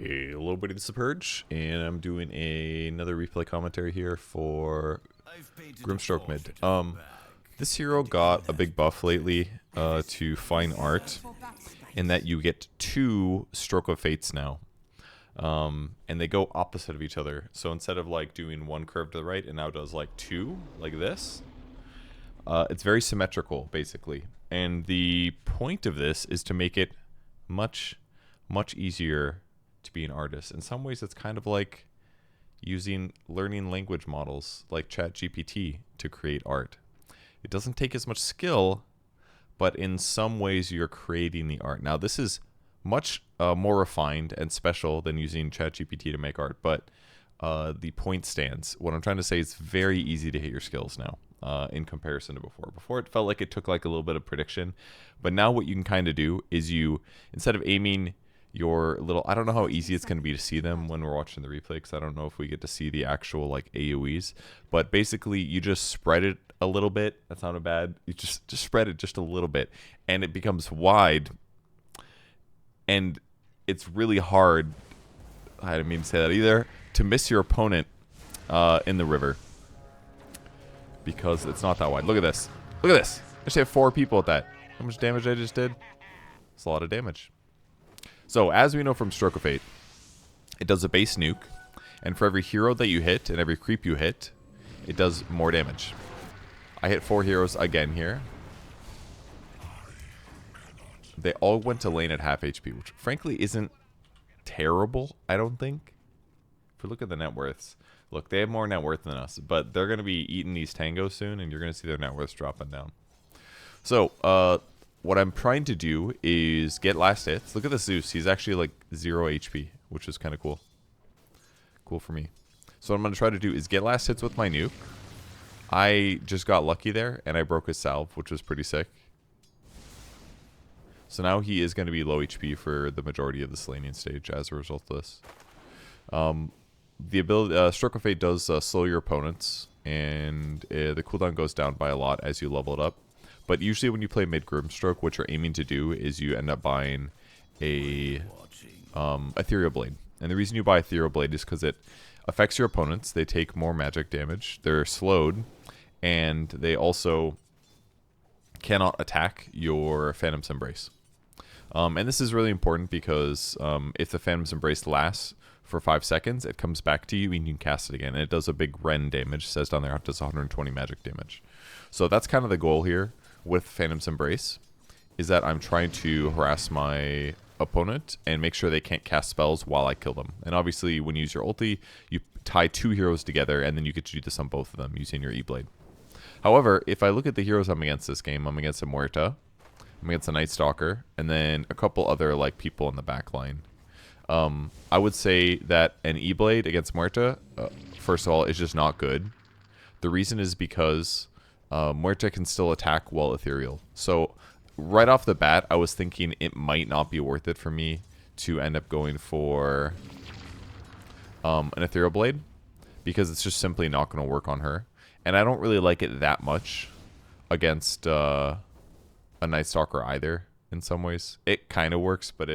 Hello, buddy. This is Purge, and I'm doing another replay commentary here for Grimstroke mid. This hero got a big buff lately to fine art, in that you get 2 Stroke of Fates now, and they go opposite of each other. So instead of like doing one curve to the right, it now does like 2, like this. It's very symmetrical, basically, and the point of this is to make it much easier to be an artist. In some ways, it's kind of like using learning language models like ChatGPT to create art. It doesn't take as much skill, but in some ways you're creating the art. Now, this is much more refined and special than using ChatGPT to make art, but the point stands. What I'm trying to say is very easy to hit your skills now in comparison to before. Before, it felt like it took like a little bit of prediction, but now what you can kind of do is you, instead of aiming your little, I don't know how easy it's going to be to see them when we're watching the replay, because I don't know if we get to see the actual like AoEs, but basically you just spread it a little bit. That's not a bad, you just spread it just a little bit and it becomes wide, and it's really hard, I didn't mean to say that either, to miss your opponent in the river, because it's not that wide. Look at this, look at this. I just have 4 people at that. How much damage I just did? It's a lot of damage. So, as we know from Stroke of Fate, it does a base nuke, and for every hero that you hit and every creep you hit, it does more damage. I hit 4 heroes again here. They all went to lane at half HP, which frankly isn't terrible, I don't think. If we look at the net worths, look, they have more net worth than us, but they're going to be eating these tangos soon, and you're going to see their net worths dropping down. So, what I'm trying to do is get last hits. Look at the Zeus. He's actually like 0 HP, which is kind of cool. Cool for me. So what I'm going to try to do is get last hits with my nuke. I just got lucky there, and I broke his salve, which was pretty sick. So now he is going to be low HP for the majority of the laning stage as a result of this. The ability, Stroke of Fate does slow your opponents, and the cooldown goes down by a lot as you level it up. But usually when you play mid Grimstroke, what you're aiming to do is you end up buying a Ethereal Blade. And the reason you buy Ethereal Blade is because it affects your opponents. They take more magic damage. They're slowed. And they also cannot attack your Phantom's Embrace. And this is really important because if the Phantom's Embrace lasts for 5 seconds, it comes back to you and you can cast it again. And it does a big Ren damage. It says down there it does 120 magic damage. So that's kind of the goal here with Phantom's Embrace, is that I'm trying to harass my opponent and make sure they can't cast spells while I kill them. And obviously when you use your ulti, you tie 2 heroes together and then you get to do this on both of them using your E-Blade. However, if I look at the heroes I'm against this game, I'm against a Muerta, I'm against a Night Stalker, and then a couple other like people in the back line. I would say that an E-Blade against Muerta, first of all, is just not good. The reason is because Muerta can still attack while ethereal. So right off the bat, I was thinking it might not be worth it for me to end up going for an Ethereal Blade, because it's just simply not going to work on her. And I don't really like it that much against a Night Stalker either, in some ways. It kind of works, but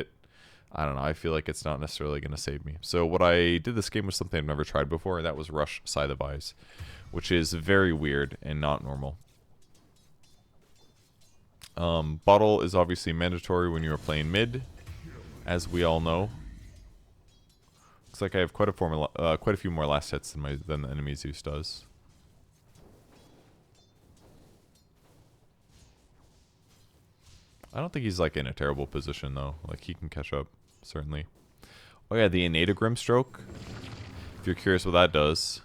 I don't know, I feel like it's not necessarily going to save me. So what I did this game was something I've never tried before, and that was Rush Scythe of Eyes, which is very weird and not normal. Bottle is obviously mandatory when you're playing mid, as we all know. Looks like I have quite a few more last hits than the enemy Zeus does. I don't think he's like in a terrible position though. Like he can catch up, certainly. Oh yeah, the innate Grimstroke. If you're curious what that does,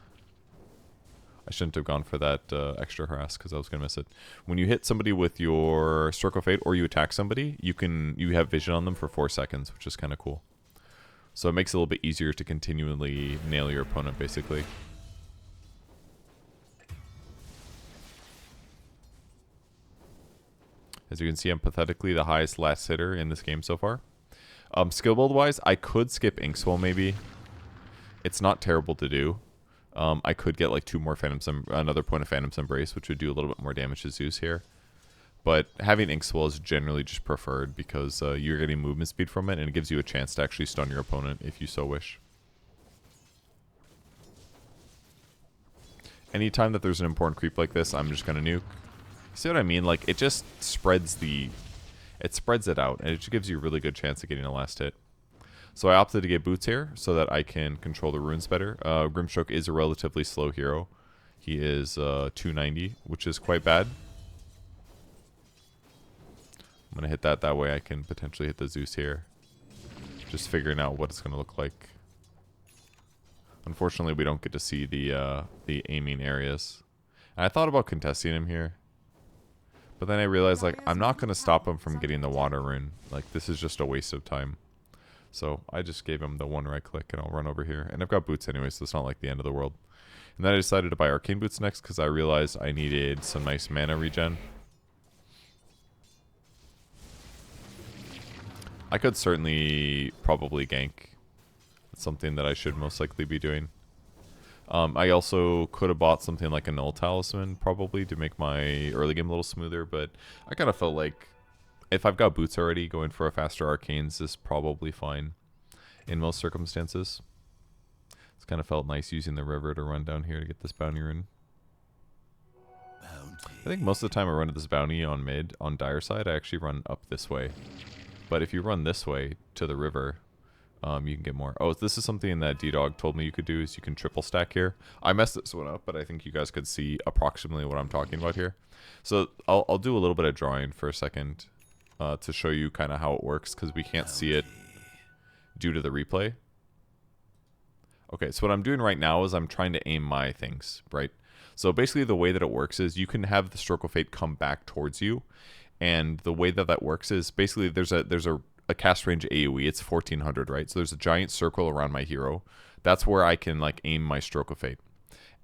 I shouldn't have gone for that extra harass because I was gonna miss it. When you hit somebody with your Stroke of Fate or you attack somebody, you have vision on them for 4 seconds, which is kind of cool. So it makes it a little bit easier to continually nail your opponent, basically. As you can see, I'm pathetically the highest last hitter in this game so far. Skill build wise, I could skip Inkswell maybe. It's not terrible to do. I could get like 2 more another point of Phantom's Embrace, which would do a little bit more damage to Zeus here. But having ink swell is generally just preferred because you're getting movement speed from it, and it gives you a chance to actually stun your opponent if you so wish. Anytime that there's an important creep like this, I'm just going to nuke. See what I mean? Like, it just spreads it out, and it just gives you a really good chance of getting a last hit. So I opted to get boots here so that I can control the runes better. Grimstroke is a relatively slow hero. He is 290, which is quite bad. I'm going to hit that way I can potentially hit the Zeus here. Just figuring out what it's going to look like. Unfortunately, we don't get to see the aiming areas. And I thought about contesting him here. But then I realized, like, I'm not going to stop him from getting the water rune. Like, this is just a waste of time. So I just gave him the one right click and I'll run over here. And I've got boots anyway, so it's not like the end of the world. And then I decided to buy arcane boots next because I realized I needed some nice mana regen. I could certainly probably gank. It's something that I should most likely be doing. I also could have bought something like a null talisman probably to make my early game a little smoother, but I kind of felt like if I've got boots already, going for a faster arcanes is probably fine in most circumstances. It's kind of felt nice using the river to run down here to get this bounty rune. I think most of the time I run to this bounty on mid, on dire side, I actually run up this way. But if you run this way to the river, you can get more. Oh, this is something that D-Dog told me you could do, is you can triple stack here. I messed this one up, but I think you guys could see approximately what I'm talking about here. So I'll do a little bit of drawing for a second to show you kind of how it works, because we can't see it due to the replay. Okay, so what I'm doing right now is I'm trying to aim my things, right? So basically the way that it works is you can have the Stroke of Fate come back towards you. And the way that that works is basically there's a cast range AoE. It's 1400, right? So there's a giant circle around my hero. That's where I can like aim my Stroke of Fate.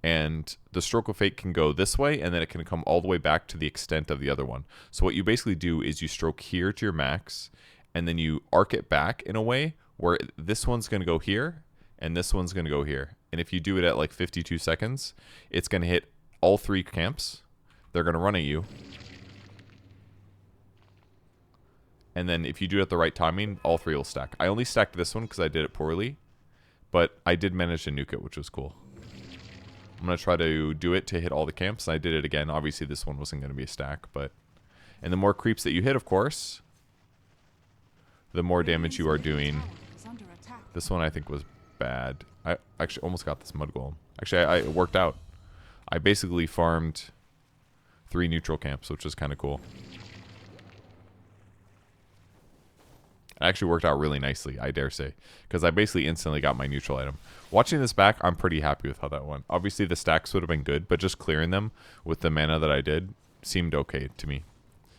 And the Stroke of Fate can go this way, and then it can come all the way back to the extent of the other one. So what you basically do is you stroke here to your max, and then you arc it back in a way where this one's going to go here, and this one's going to go here. And if you do it at like 52 seconds, it's going to hit all three camps. They're going to run at you. And then if you do it at the right timing, all three will stack. I only stacked this one because I did it poorly. But I did manage to nuke it, which was cool. I'm going to try to do it to hit all the camps. I did it again. Obviously, this one wasn't going to be a stack. And the more creeps that you hit, of course, the more damage you are doing. This one I think was bad. I actually almost got this mud golem. Actually, it worked out. I basically farmed 3 neutral camps, which was kind of cool. It actually worked out really nicely, I dare say, because I basically instantly got my neutral item. Watching this back, I'm pretty happy with how that went. Obviously, the stacks would have been good, but just clearing them with the mana that I did seemed okay to me.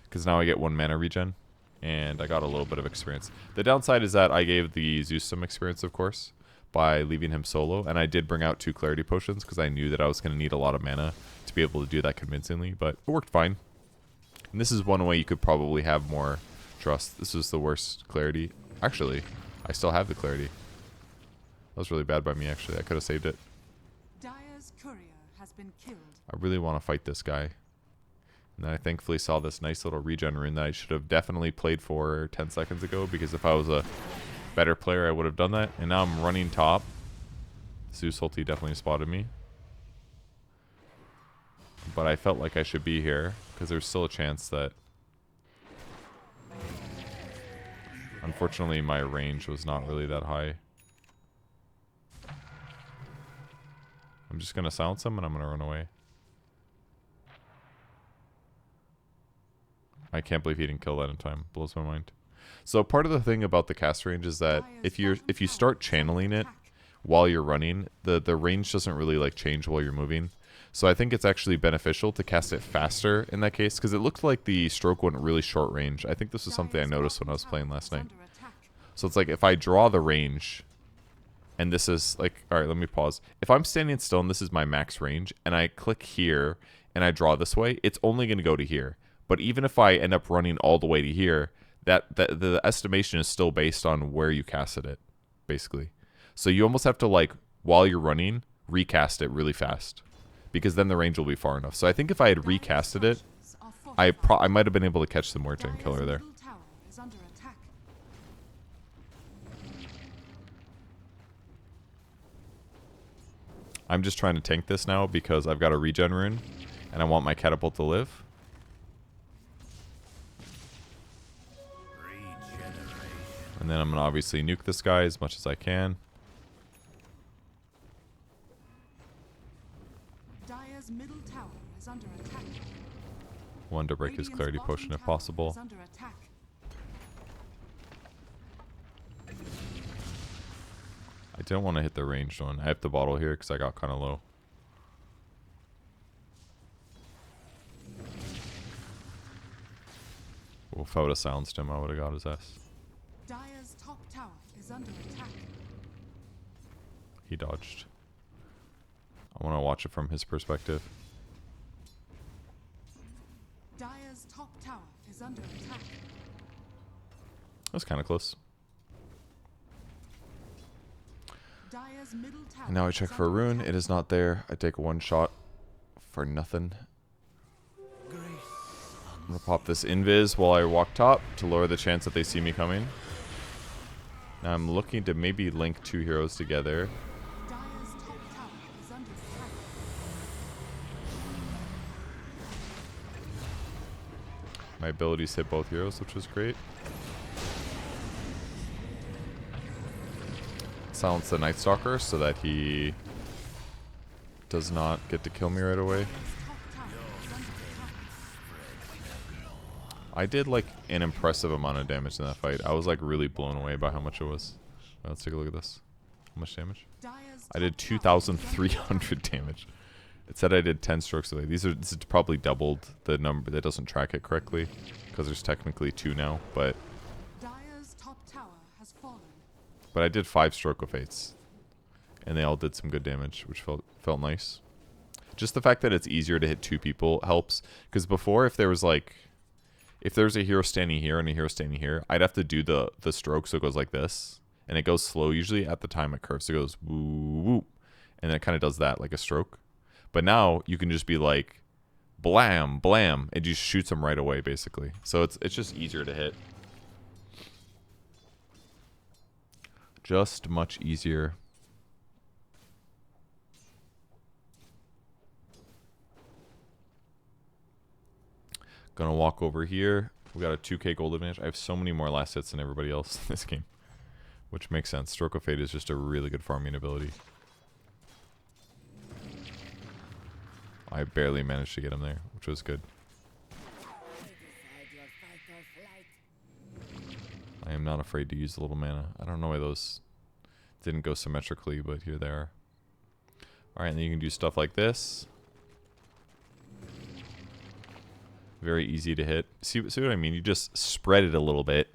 Because now I get 1 mana regen, and I got a little bit of experience. The downside is that I gave the Zeus some experience, of course, by leaving him solo, and I did bring out 2 clarity potions, because I knew that I was going to need a lot of mana to be able to do that convincingly, but it worked fine. And this is one way you could probably have more trust. This was the worst clarity. Actually, I still have the clarity. That was really bad by me, actually. I could have saved it. Dire's courier has been killed. I really want to fight this guy. And then I thankfully saw this nice little regen rune that I should have definitely played for 10 seconds ago, because if I was a better player, I would have done that. And now I'm running top. Zeus ulti definitely spotted me. But I felt like I should be here, because there's still a chance that... Unfortunately, my range was not really that high. I'm just going to silence him and I'm going to run away. I can't believe he didn't kill that in time. Blows my mind. So part of the thing about the cast range is that if you start channeling it while you're running, the range doesn't really like change while you're moving. So I think it's actually beneficial to cast it faster in that case, because it looked like the stroke went really short range. I think this was something I noticed when I was playing last night. So it's like if I draw the range, and this is like, alright, let me pause. If I'm standing still and this is my max range, and I click here, and I draw this way, it's only going to go to here. But even if I end up running all the way to here, the estimation is still based on where you casted it, basically. So you almost have to, like, while you're running, recast it really fast, because then the range will be far enough. So I think if I had recasted it I might have been able to catch the Mortar and kill her there. Middle tower is under attack. I'm just trying to tank this now because I've got a regen rune, and I want my catapult to live. And then I'm going to obviously nuke this guy as much as I can. Dire's middle tower is under attack. Wanted to break his Radiant's clarity bottom potion if tower possible. is under attack. I didn't want to hit the ranged one. I have the bottle here because I got kind of low. Well, if I would have silenced him, I would have got his ass. Dire's top tower is under attack. He dodged. I want to watch it from his perspective. Dire's top tower is under attack. That was kind of close. Dire's middle tower And now I is check for a under rune. attack. It is not there. I take one shot for nothing. I'm going to pop this invis while I walk top to lower the chance that they see me coming. Now I'm looking to maybe link two heroes together. Dire's top tower is under attack. My abilities hit both heroes, which was great. Silence the Night Stalker so that he does not get to kill me right away. Top tower is under attack. I did like an impressive amount of damage in that fight. I was like really blown away by how much it was. Let's take a look at this. How much damage? Dire's I did top tower is under 2,300 damage. It said I did 10 strokes away. This is probably doubled the number. That doesn't track it correctly because there's technically 2 now. But Dire's top tower has fallen. I did 5 stroke of fates, and they all did some good damage, which felt nice. Just the fact that it's easier to hit 2 people helps. Because before, if there's a hero standing here and a hero standing here, I'd have to do the stroke so it goes like this, and it goes slow usually at the time it curves. So it goes woo woo, and then it kind of does that like a stroke. But now you can just be like blam blam, and just shoots them right away basically. So it's just easier to hit. Just much easier. Gonna walk over here. We got a 2k gold advantage. I have so many more last hits than everybody else in this game, which makes sense. Stroke of Fate is just a really good farming ability. I barely managed to get him there, which was good. I am not afraid to use a little mana. I don't know why those didn't go symmetrically, but here they are. Alright, and then you can do stuff like this. Very easy to hit. See what I mean? You just spread it a little bit,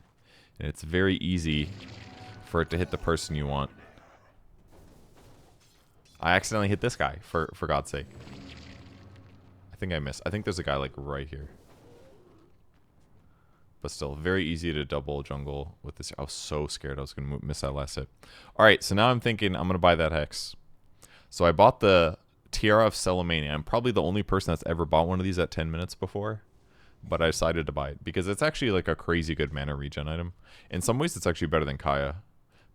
and it's very easy for it to hit the person you want. I accidentally hit this guy, for God's sake. I think I missed. I think there's a guy like right here. But still, very easy to double jungle with this. I was so scared I was going to miss that last hit. Alright, so now I'm thinking I'm going to buy that Hex. So I bought the Tiara of Celemania. I'm probably the only person that's ever bought one of these at 10 minutes before. But I decided to buy it because it's actually like a crazy good mana regen item. In some ways, it's actually better than Kaya.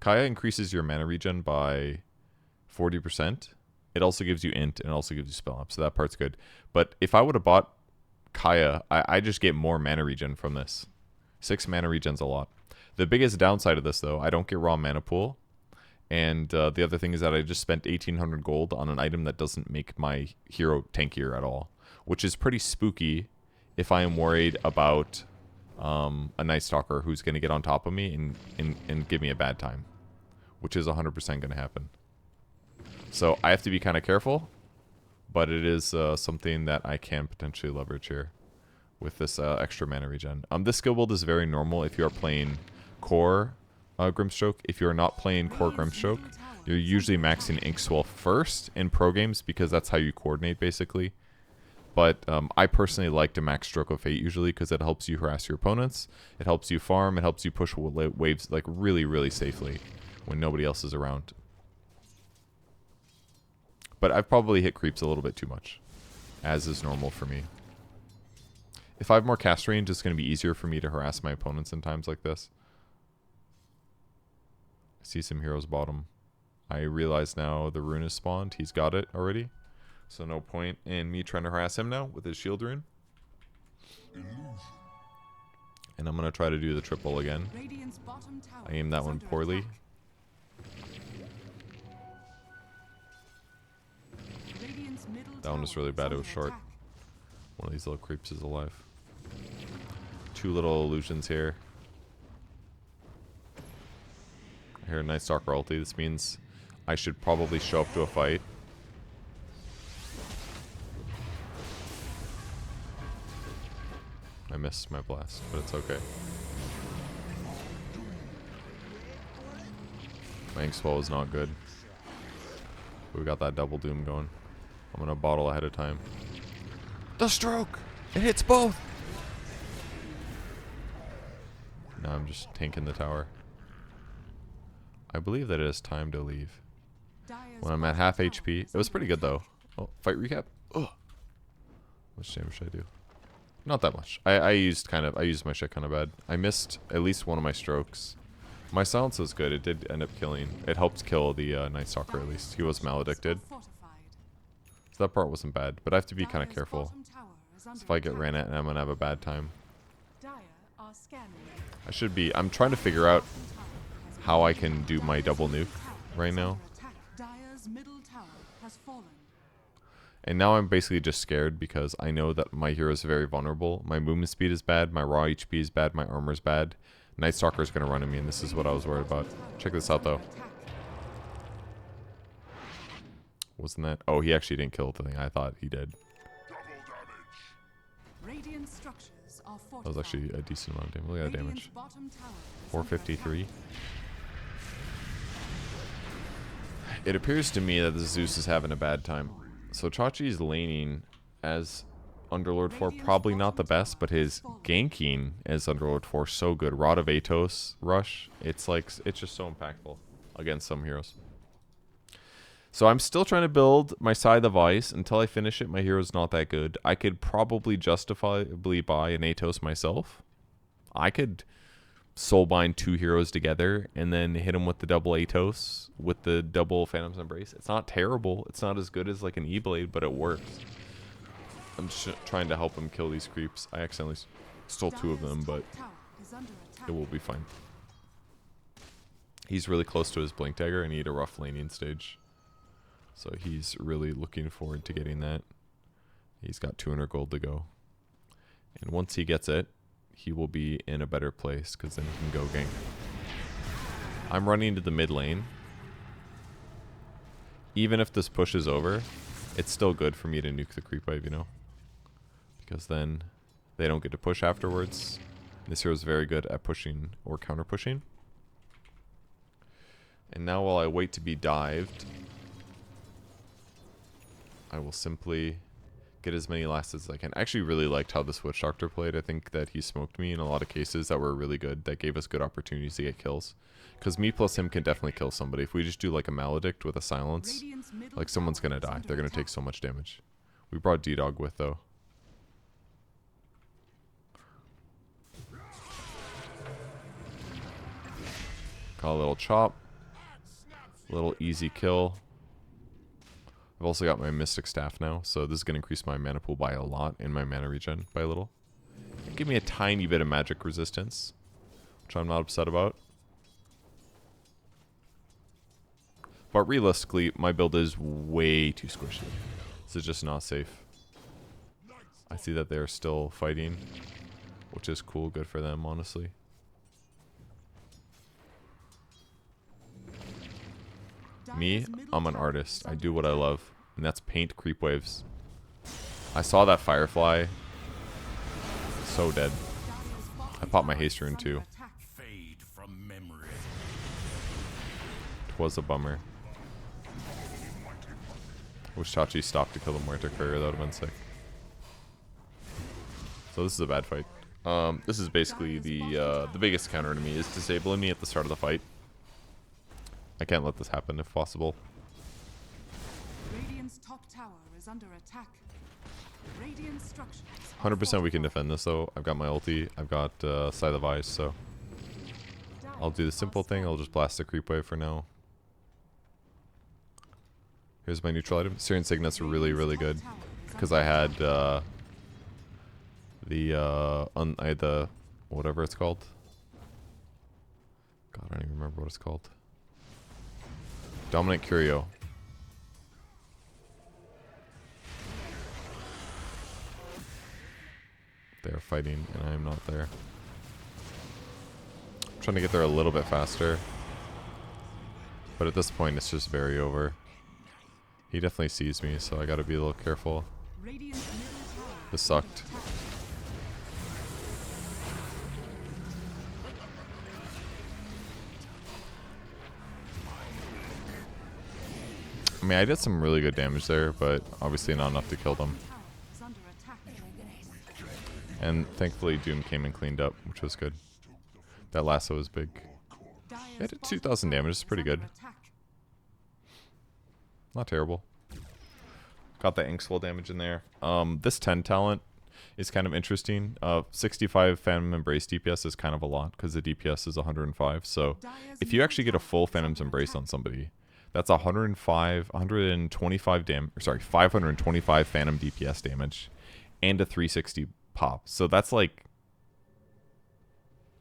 Kaya increases your mana regen by 40%. It also gives you int and it also gives you spell up. So that part's good. But if I would have bought Kaya, I just get more mana regen from this. 6 mana regen's a lot. The biggest downside of this, though, I don't get raw mana pool. And the other thing is that I just spent 1,800 gold on an item that doesn't make my hero tankier at all. Which is pretty spooky if I am worried about a Night Stalker who's going to get on top of me and give me a bad time. Which is 100% going to happen. So I have to be kind of careful. But it is something that I can potentially leverage here with this extra mana regen. This skill build is very normal if you are playing core Grimstroke. If you're not playing core Grimstroke, you're usually maxing Inkswell first in pro games because that's how you coordinate basically. But I personally like to max Stroke of Fate usually because it helps you harass your opponents. It helps you farm. It helps you push waves like really, really safely when nobody else is around. But I've probably hit creeps a little bit too much, as is normal for me. If I have more cast range, it's going to be easier for me to harass my opponents in times like this. I see some heroes bottom. I realize now the rune is spawned. He's got it already. So no point in me trying to harass him now with his shield rune. And I'm going to try to do the triple again. I aimed that one poorly. That one was really bad. It was short. One of these little creeps is alive. Two little illusions here. I hear a nice Stalker ulti. This means I should probably show up to a fight. I missed my blast, but it's okay. My ink swell is not good. We got that double doom going. I'm gonna bottle ahead of time. The stroke! It hits both! Now I'm just tanking the tower. I believe that it is time to leave. When I'm at half HP. It was pretty good though. Oh, fight recap? Ugh. How much damage should I do? Not that much. I used my shit kind of bad. I missed at least one of my strokes. My silence was good. It did end up killing. It helped kill the Night Stalker at least. He was maledicted. So that part wasn't bad. But I have to be kind of careful. So if I get ran at, I'm going to have a bad time. I should be. I'm trying to figure out how I can do my double nuke right now. And now I'm basically just scared because I know that my hero is very vulnerable. My movement speed is bad, my raw HP is bad, my armor is bad. Night Stalker is going to run at me, and this is what I was worried about. Check this out, though. Wasn't that... Oh, he actually didn't kill the thing. I thought he did. That was actually a decent amount of damage. Look at that damage. 453. It appears to me that the Zeus is having a bad time. So Chachi's laning as Underlord 4, probably not the best, but his ganking as Underlord 4 so good. Rod of Atos rush, it's just so impactful against some heroes. So I'm still trying to build my Scythe of Ice. Until I finish it, my hero's not that good. I could probably justifiably buy an Atos myself. I could soulbind two heroes together and then hit them with the double Atos with the double Phantom's Embrace. It's not terrible. It's not as good as like an E-Blade, but it works. I'm just trying to help him kill these creeps. I accidentally stole two of them, but it will be fine. He's really close to his Blink Dagger. I need a rough laning stage. So he's really looking forward to getting that. He's got 200 gold to go. And once he gets it, he will be in a better place because then he can go gank. I'm running into the mid lane. Even if this push is over, it's still good for me to nuke the creep wave, you know? Because then they don't get to push afterwards. This hero is very good at pushing or counter pushing. And now while I wait to be dived, I will simply get as many lasts as I can. I actually really liked how the Switch Doctor played. I think that he smoked me in a lot of cases that were really good, that gave us good opportunities to get kills. Because me plus him can definitely kill somebody. If we just do like a Maledict with a silence, like someone's going to die. They're going to take so much damage. We brought D-Dog with though. Got a little chop. Little easy kill. I've also got my Mystic Staff now, so this is going to increase my mana pool by a lot and my mana regen by a little. Give me a tiny bit of magic resistance, which I'm not upset about. But realistically, my build is way too squishy. This is just not safe. I see that they're still fighting, which is cool, good for them, honestly. Me, I'm an artist. I do what I love, and that's paint creep waves. I saw that Firefly. So dead. I popped my haste rune too. It was a bummer. Wish Chachi stopped to kill the Muerta Courier. That would have been sick. So this is a bad fight. This is basically the biggest counter to me is disabling me at the start of the fight. I can't let this happen if possible. Radiant's top tower is under attack. Radiant structures. 100% we can defend this though. I've got my ulti. I've got Scythe of Ice, so I'll do the simple thing. I'll just blast the creep wave for now. Here's my neutral item. Syrian Signets are really, really good because I had I had the whatever it's called. God, I don't even remember what it's called. Dominant Curio. They're fighting and I'm not there. I'm trying to get there a little bit faster. But at this point it's just very over. He definitely sees me, so I gotta be a little careful. This sucked. I mean, I did some really good damage there, but obviously not enough to kill them. And thankfully Doom came and cleaned up, which was good. That lasso was big. I did 2,000 damage, it's pretty good. Not terrible. Got the Inkswell damage in there. This 10 talent is kind of interesting. 65 Phantom Embrace DPS is kind of a lot because the DPS is 105. So if you actually get a full Phantom's Embrace on somebody, that's 125 damage. Sorry, 525 Phantom DPS damage and a 360 pop. So that's like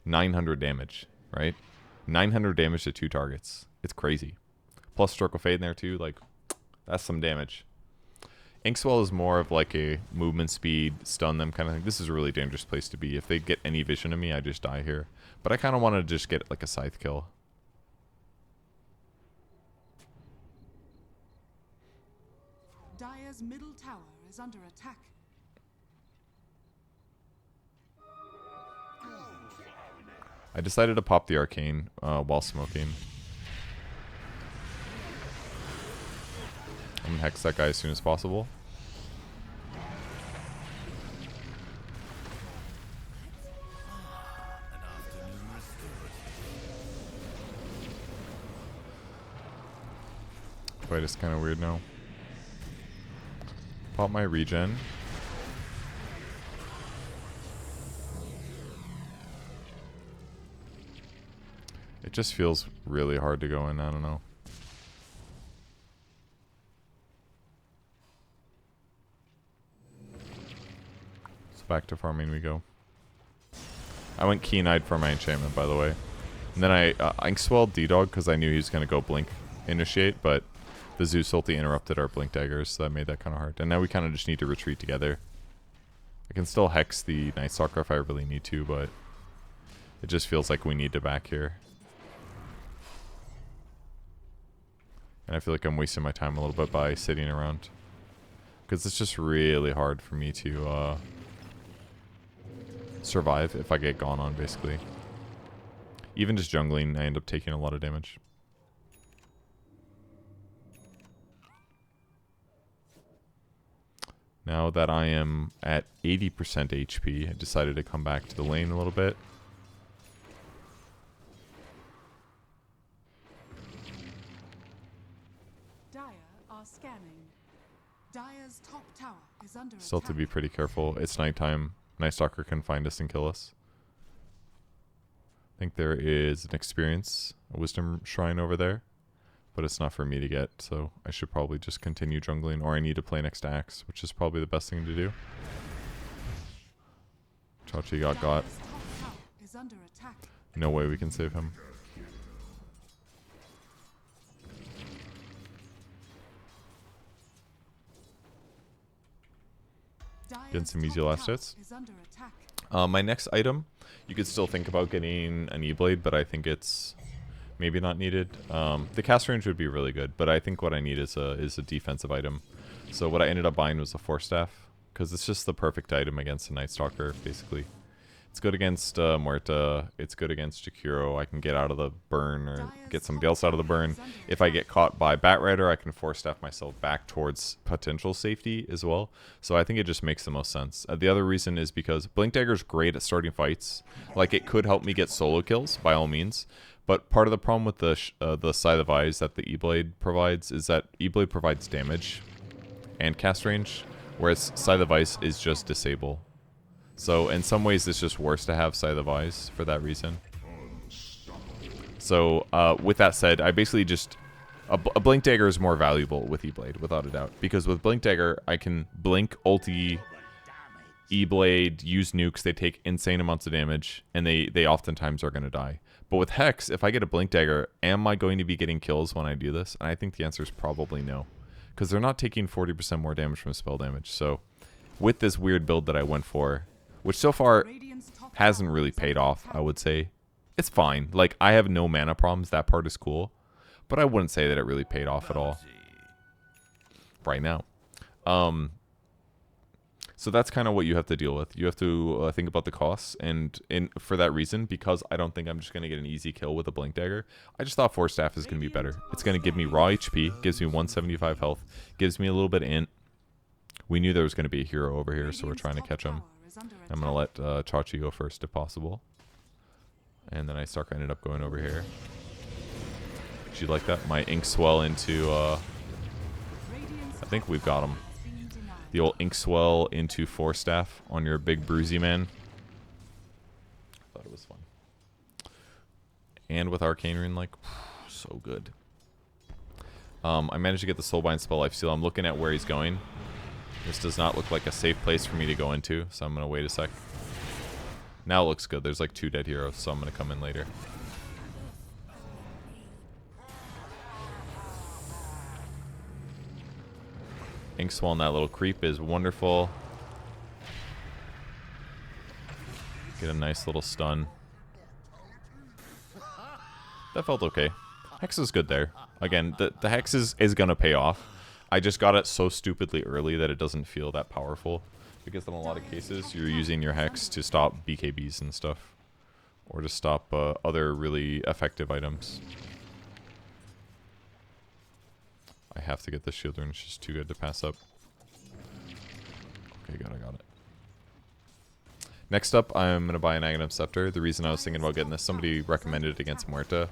900 damage, right? 900 damage to 2 targets. It's crazy. Plus Stroke of Fate in there too. Like, that's some damage. Inkswell is more of like a movement speed, stun them kind of thing. This is a really dangerous place to be. If they get any vision of me, I just die here. But I kind of want to just get like a scythe kill. Dire's middle tower is under attack. I decided to pop the arcane while smoking. I'm gonna hex that guy as soon as possible. Fight is kind of weird now. Pop my regen. It just feels really hard to go in, I don't know. So back to farming we go. I went Keen-Eyed for my enchantment, by the way. And then I Inkswelled D-Dog because I knew he was going to go Blink Initiate, but the Zeus ulti interrupted our Blink Daggers, so that made that kind of hard. And now we kind of just need to retreat together. I can still hex the Night Stalker if I really need to, but it just feels like we need to back here. And I feel like I'm wasting my time a little bit by sitting around. Because it's just really hard for me to survive if I get gone on, basically. Even just jungling, I end up taking a lot of damage. Now that I am at 80% HP, I decided to come back to the lane a little bit. Dire are scanning. Dire's top tower is under Still attack. to be pretty careful. It's nighttime. Night Stalker can find us and kill us. I think there is an experience, a wisdom shrine over there. But it's not for me to get, so I should probably just continue jungling, or I need to play next to Axe, which is probably the best thing to do. Chachi got. Dire's top tower is under attack. No way we can save him. Getting some easy last hits. Is under attack. My next item, you could still think about getting an E-Blade, but I think it's maybe not needed. The cast range would be really good, but I think what I need is a defensive item. So what I ended up buying was a Force Staff, because it's just the perfect item against a Night Stalker, basically. It's good against Muerta, it's good against Jakiro. I can get out of the burn or get somebody else out of the burn. If I get caught by Bat Rider, I can Force Staff myself back towards potential safety as well. So I think it just makes the most sense. The other reason is because Blink Dagger's great at starting fights. Like, it could help me get solo kills, by all means. But part of the problem with the Scythe of Eyes that the E-Blade provides is that E-Blade provides damage and cast range, whereas Scythe of Ice is just disable. So in some ways it's just worse to have Scythe of Ice for that reason. So with that said, I basically just... A Blink Dagger is more valuable with E-Blade, without a doubt. Because with Blink Dagger, I can blink, ulti, E-Blade, use nukes, they take insane amounts of damage, and they oftentimes are going to die. But with Hex, if I get a Blink Dagger, am I going to be getting kills when I do this? And I think the answer is probably no. Because they're not taking 40% more damage from spell damage. So with this weird build that I went for, which so far hasn't really paid off, I would say, it's fine. Like, I have no mana problems, that part is cool. But I wouldn't say that it really paid off at all right now. So that's kind of what you have to deal with. You have to think about the costs. And for that reason, because I don't think I'm just going to get an easy kill with a Blink Dagger, I just thought Force Staff is going to be better. It's going to give me raw HP, gives me 175 health, gives me a little bit of int. We knew there was going to be a hero over here, so we're trying to catch him. I'm going to let Chachi go first if possible. And then Stark ended up going over here. Did you like that? My ink swell into, I think we've got him. The old ink swell into Force Staff on your big bruisey man. I thought it was fun. And with Arcane Rune, like, so good. I managed to get the Soulbind spell life steal. I'm looking at where he's going. This does not look like a safe place for me to go into, so I'm going to wait a sec. Now it looks good. There's like 2 dead heroes, so I'm going to come in later. Inkswell and that little creep is wonderful. Get a nice little stun. That felt okay. Hex is good there. Again, the Hex is going to pay off. I just got it so stupidly early that it doesn't feel that powerful. Because in a lot of cases, you're using your Hex to stop BKBs and stuff. Or to stop other really effective items. I have to get this shield rune. It's just too good to pass up. Okay, I got it. Next up, I'm going to buy an Aghanim Scepter. The reason I was thinking about getting this, somebody recommended it against Muerta.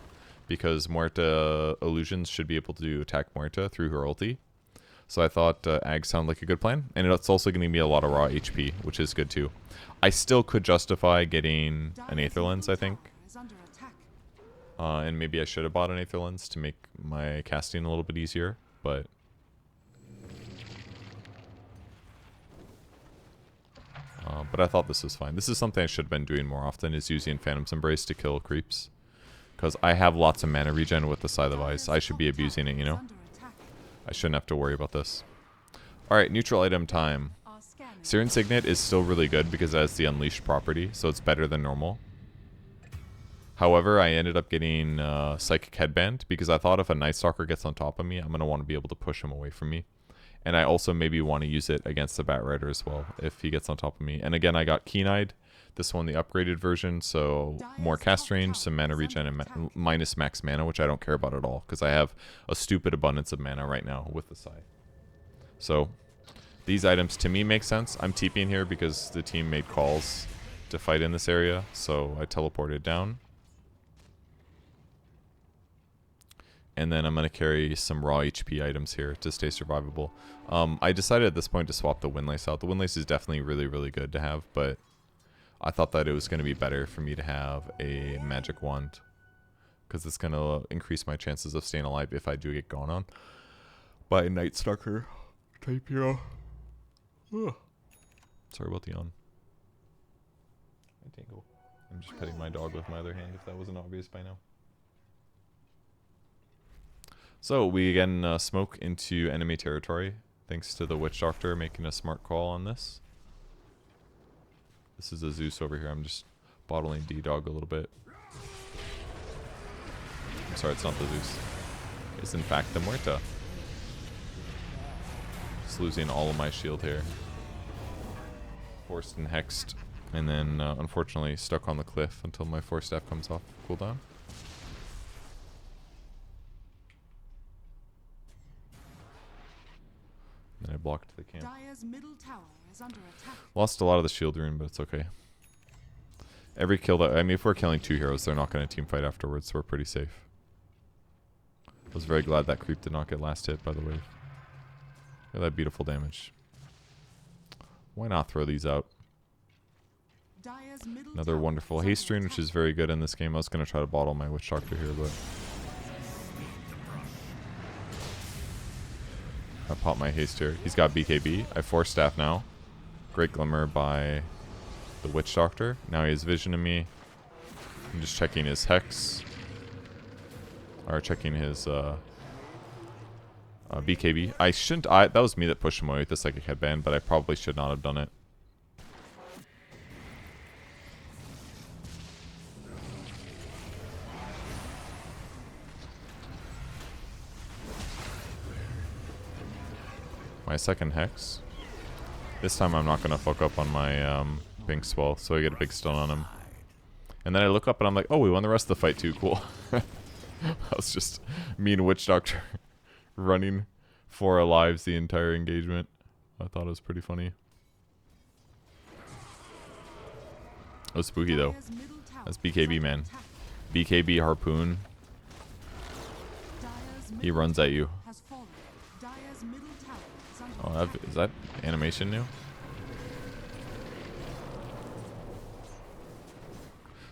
Because Muerta illusions should be able to attack Muerta through her ulti. So I thought Ag sounded like a good plan. And it's also going to give me a lot of raw HP, which is good too. I still could justify getting an Aether Lens, I think. And maybe I should have bought an Aether Lens to make my casting a little bit easier. But I thought this was fine. This is something I should have been doing more often, is using Phantom's Embrace to kill creeps. Because I have lots of mana regen with the Scythe of Ice. I should be abusing it, you know? I shouldn't have to worry about this. Alright, neutral item time. Searing Signet is still really good because it has the Unleashed property, so it's better than normal. However, I ended up getting Psychic Headband because I thought if a Night Stalker gets on top of me, I'm going to want to be able to push him away from me. And I also maybe want to use it against the Bat Rider as well if he gets on top of me. And again, I got Keen-Eyed. This one, the upgraded version, so more cast range, some mana regen, and minus max mana, which I don't care about at all because I have a stupid abundance of mana right now with the Scythe. So these items to me make sense. I'm TPing here because the team made calls to fight in this area, so I teleported down. And then I'm going to carry some raw HP items here to stay survivable. I decided at this point to swap the Windlace out. The Windlace is definitely really, really good to have, but I thought that it was going to be better for me to have a magic wand. Because it's going to increase my chances of staying alive if I do get gone on by a Night Stalker type hero. Ugh. Sorry about the yawn. I tingle. I'm just petting my dog with my other hand if that wasn't obvious by now. So we again smoke into enemy territory, thanks to the Witch Doctor making a smart call on this. This is a Zeus over here. I'm just bottling D-Dog a little bit. I'm sorry, it's not the Zeus. It's in fact the Muerta. Just losing all of my shield here. Forced and hexed, and then unfortunately stuck on the cliff until my Force Staff comes off cooldown. Then I blocked the camp. Dire's middle tower is under attack. Lost a lot of the shield rune, but it's okay. Every kill that... I mean, if we're killing 2 heroes, they're not going to team fight afterwards, so we're pretty safe. I was very glad that creep did not get last hit by the wave. Look at that beautiful damage. Why not throw these out? Dire's middle Another tower wonderful is haste under rune, which is attack. very good in this game. I was going to try to bottle my Witch Doctor here, but I pop my haste here. He's got BKB. I Force Staff now. Great Glimmer by the Witch Doctor. Now he has Vision of me. I'm just checking his Hex. Or checking his BKB. I shouldn't... that was me that pushed him away with the Psychic Headband, but I probably should not have done it. My second Hex. This time I'm not going to fuck up on my Pink Swell, so I get a big stun on him. And then I look up and I'm like, oh, we won the rest of the fight too, cool. That was just me and Witch Doctor running for our lives the entire engagement. I thought it was pretty funny. It was spooky though. Dire's middle tower That's is BKB, under man. attack. BKB Harpoon. Dire's He middle runs at you. has fallen. Dire's middle tower is under Oh, attack. is that animation new?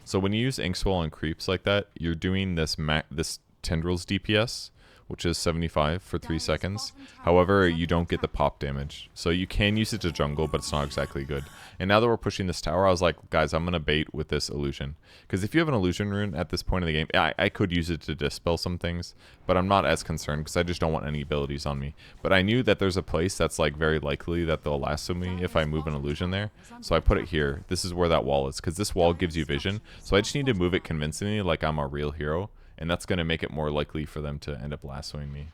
So when you use Inkswell on creeps like that, you're doing this this Tendrils DPS, which is 75 for 3 seconds. However, you don't get the pop damage. So you can use it to jungle, but it's not exactly good. And now that we're pushing this tower, I was like, guys, I'm going to bait with this illusion. Because if you have an illusion rune at this point in the game, I could use it to dispel some things, but I'm not as concerned because I just don't want any abilities on me. But I knew that there's a place that's like very likely that they'll lasso me if I move an illusion there. So I put it here. This is where that wall is, because this wall gives you vision. So I just need to move it convincingly like I'm a real hero. And that's going to make it more likely for them to end up lassoing me.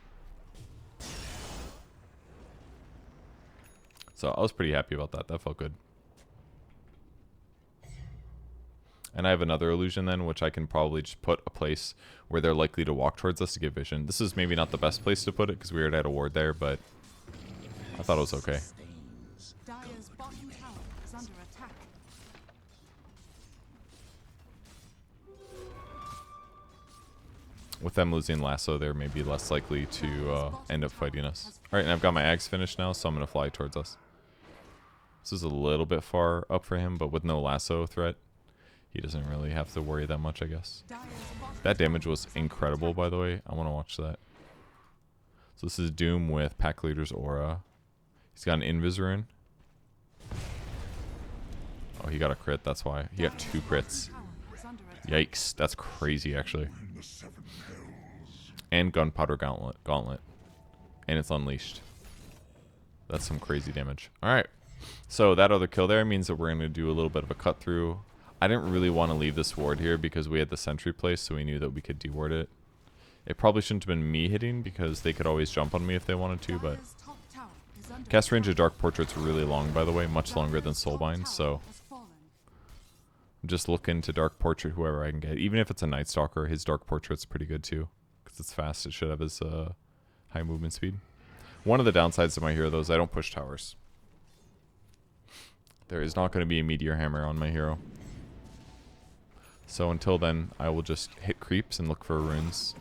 So I was pretty happy about that. That felt good. And I have another illusion then, which I can probably just put a place where they're likely to walk towards us to get vision. This is maybe not the best place to put it because we already had a ward there, but I thought it was okay. Dire's bottom tower is under attack. With them losing lasso, they're maybe less likely to end up fighting us. Alright, and I've got my Ags finished now, so I'm going to fly towards us. This is a little bit far up for him, but with no lasso threat, he doesn't really have to worry that much, I guess. Dire's bottom That damage tower was is under incredible, attack. by the way. I want to watch that. So this is Doom with Pack Leader's Aura. He's got an Invis rune. Oh, he got a crit, that's why. He got 2 crits. Tower is under attack. Yikes, that's crazy, actually. And Gunpowder Gauntlet. And it's unleashed. That's some crazy damage. Alright. So that other kill there means that we're going to do a little bit of a cut through. I didn't really want to leave this ward here because we had the sentry place, so we knew that we could deward it. It probably shouldn't have been me hitting because they could always jump on me if they wanted to, but Dire's top tower is under cast range of attack. Dark Portrait's really long, by the way, much longer than Dire's top Soulbind, tower so has fallen. I'm just looking to Dark Portrait whoever I can get. Even if it's a Night Stalker, his Dark Portrait's pretty good too. Because it's fast, it should have his high movement speed. One of the downsides of my hero, though, is I don't push towers. There is not going to be a Meteor Hammer on my hero. So until then, I will just hit creeps and look for runes.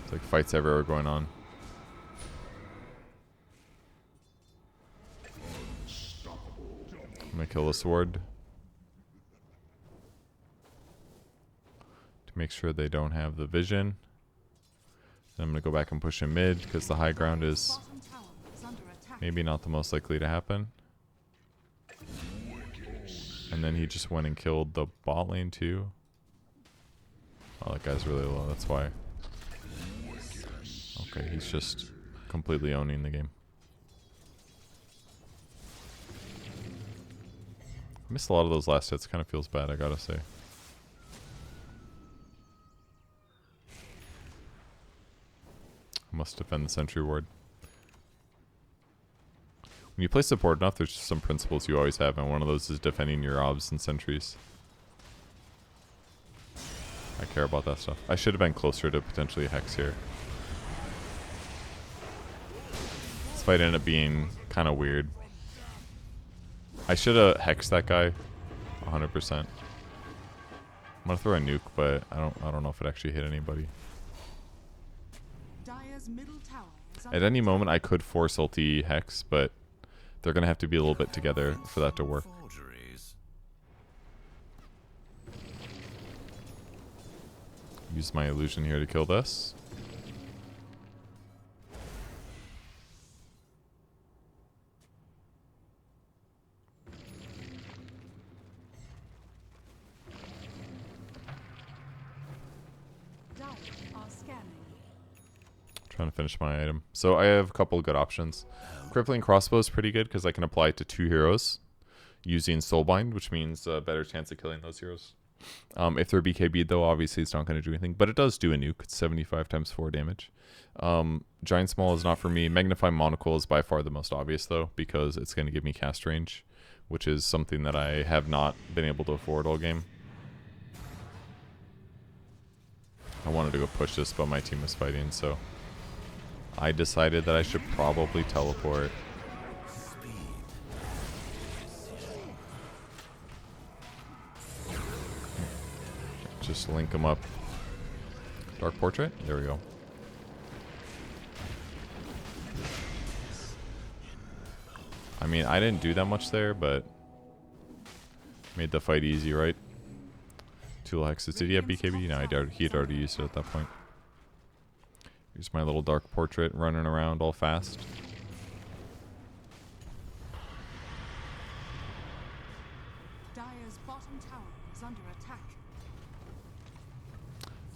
It's like fights everywhere going on. I'm gonna kill the sword to make sure they don't have the vision. Then I'm gonna go back and push him mid because the high ground is Bottom tower is under attack. maybe not the most likely to happen. And then he just went and killed the bot lane too. Oh, that guy's really low, that's why. Okay, he's just completely owning the game. I missed a lot of those last hits, kind of feels bad, I gotta say. I must defend the sentry ward. When you play support enough, there's just some principles you always have, and one of those is defending your obs and sentries. I care about that stuff. I should have been closer to potentially a hex here. This fight ended up being kind of weird. I should have hexed that guy 100%. I'm gonna throw a nuke, but I don't know if it actually hit anybody. Dire's middle tower is At any moment, I could force ulti Hex, but they're gonna have to be a little bit together for that to work. Use my illusion here to kill this. Trying to finish my item. So I have a couple of good options. Crippling Crossbow is pretty good because I can apply it to 2 heroes using Soulbind, which means a better chance of killing those heroes. If they're BKB though, obviously it's not going to do anything, but it does do a nuke. It's 75 times 4 damage. Giant Small is not for me. Magnify Monocle is by far the most obvious though, because it's going to give me cast range, which is something that I have not been able to afford all game. I wanted to go push this, but my team was fighting, so I decided that I should probably teleport. Just link them up. Dark Portrait? There we go. I mean, I didn't do that much there, but made the fight easy, right? Tool Hexes. Did he have BKB? No, he had already used it at that point. Here's my little Dark Portrait running around all fast. Dire's bottom tower is under attack.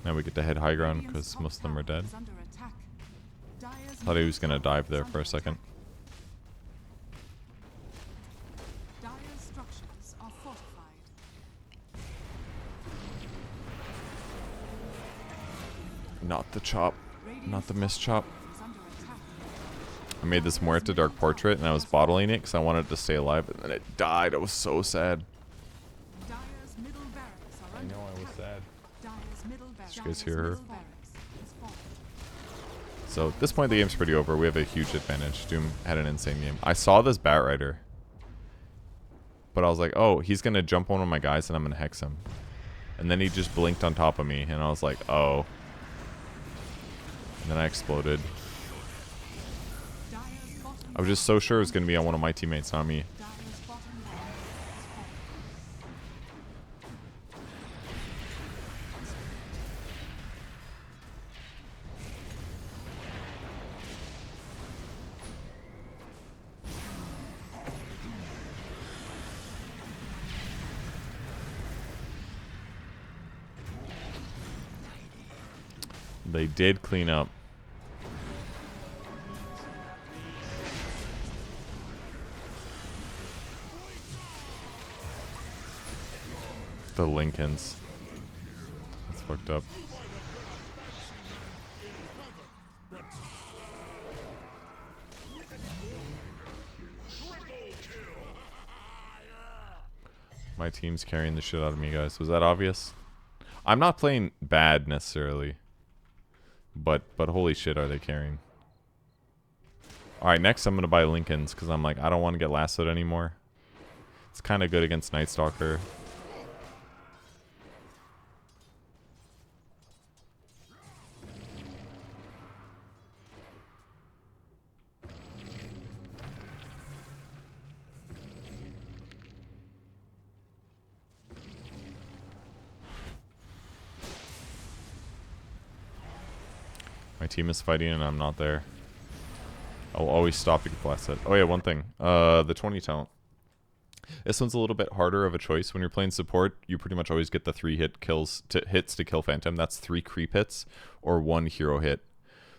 Now we get to head high ground because most of them are dead. Thought he was gonna dive there for a second. Dire's structures are fortified. Not the chop. Not the miss chop. I made this Muerta Dark Portrait and I was bottling it because I wanted it to stay alive, and then it died. I was so sad. I know I was sad. Did you guys hear her? So at this point the game's pretty over. We have a huge advantage. Doom had an insane game. I saw this Bat Rider, but I was like, oh, he's going to jump on one of my guys and I'm going to hex him. And then he just blinked on top of me and I was like, oh. And then I exploded. I was just so sure it was going to be on one of my teammates, not me. They did clean up. The Lincolns. That's fucked up. My team's carrying the shit out of me, guys. Was that obvious? I'm not playing bad necessarily. But holy shit, are they carrying. Alright, next I'm going to buy Lincolns because I'm like, I don't want to get lassoed anymore. It's kind of good against Night Stalker. My team is fighting and I'm not there. I'll always stop to get blasted. Oh yeah, one thing. The 20 talent. This one's a little bit harder of a choice. When you're playing support, you pretty much always get the 3 hits to kill Phantom. That's 3 creep hits or 1 hero hit.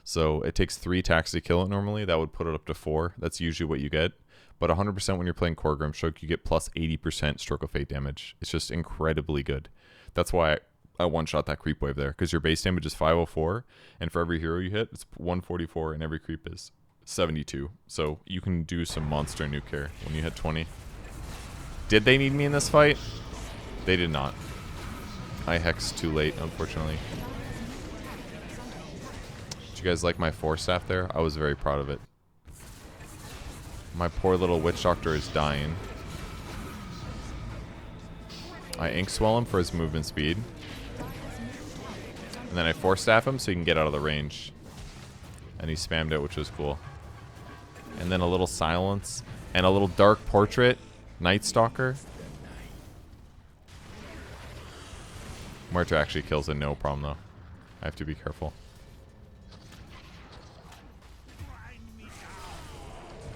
So it takes 3 attacks to kill it normally. That would put it up to 4. That's usually what you get. But 100% when you're playing core Grimstroke, you get plus 80% Stroke of Fate damage. It's just incredibly good. That's why I one-shot that creep wave there, because your base damage is 504, and for every hero you hit, it's 144, and every creep is 72. So you can do some monster nuke here when you hit 20. Did they need me in this fight? They did not. I hexed too late, unfortunately. Did you guys like my 4-staff there? I was very proud of it. My poor little Witch Doctor is dying. I ink swell him for his movement speed. And then I force staff him so he can get out of the range. And he spammed it, which was cool. And then a little silence. And a little dark portrait. Night Stalker. Muerta actually kills it, no problem though. I have to be careful.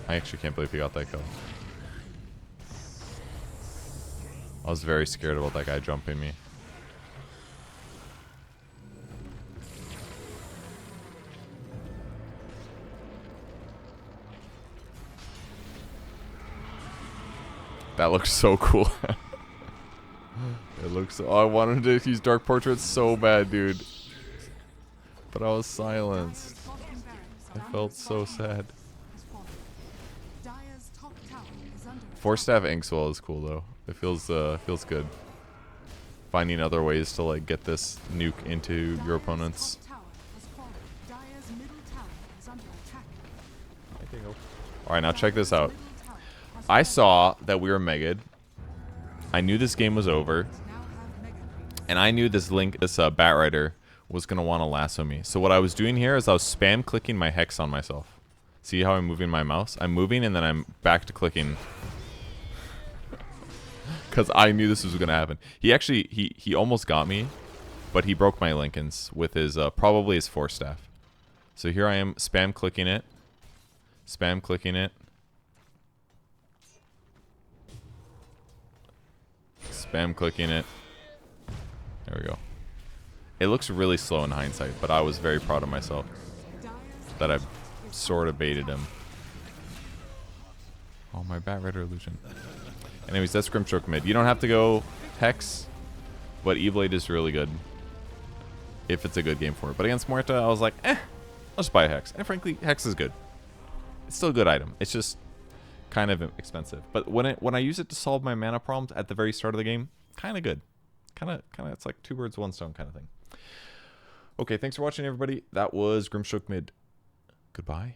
I actually can't believe he got that kill. I was very scared about that guy jumping me. That looks so cool. It looks so, oh, I wanted to use Dark Portraits so bad, dude. But I was silenced. I felt so sad. Force Staff Inkswell is cool though. It feels good. Finding other ways to like get this nuke into your opponents. Alright, now check this out. I saw that we were Mega'd. I knew this game was over. And I knew this Bat Rider was going to want to lasso me. So what I was doing here is I was spam clicking my Hex on myself. See how I'm moving my mouse? I'm moving and then I'm back to clicking. Because I knew this was going to happen. He actually, he almost got me. But he broke my Lincolns with his, probably his Force Staff. So here I am spam clicking it. Spam clicking it. Spam clicking it. There we go. It looks really slow in hindsight, but I was very proud of myself that I sort of baited him. Oh, my Bat Rider illusion. Anyways, that's Grimstroke mid. You don't have to go Hex, but E-Blade is really good if it's a good game for it. But against Muerta, I was like, I'll just buy a Hex. And frankly, Hex is good. It's still a good item. It's just kind of expensive. But when I use it to solve my mana problems at the very start of the game, kind of good. Kind of, it's like 2 birds, 1 stone kind of thing. Okay, thanks for watching, everybody. That was Grimstroke mid. Goodbye.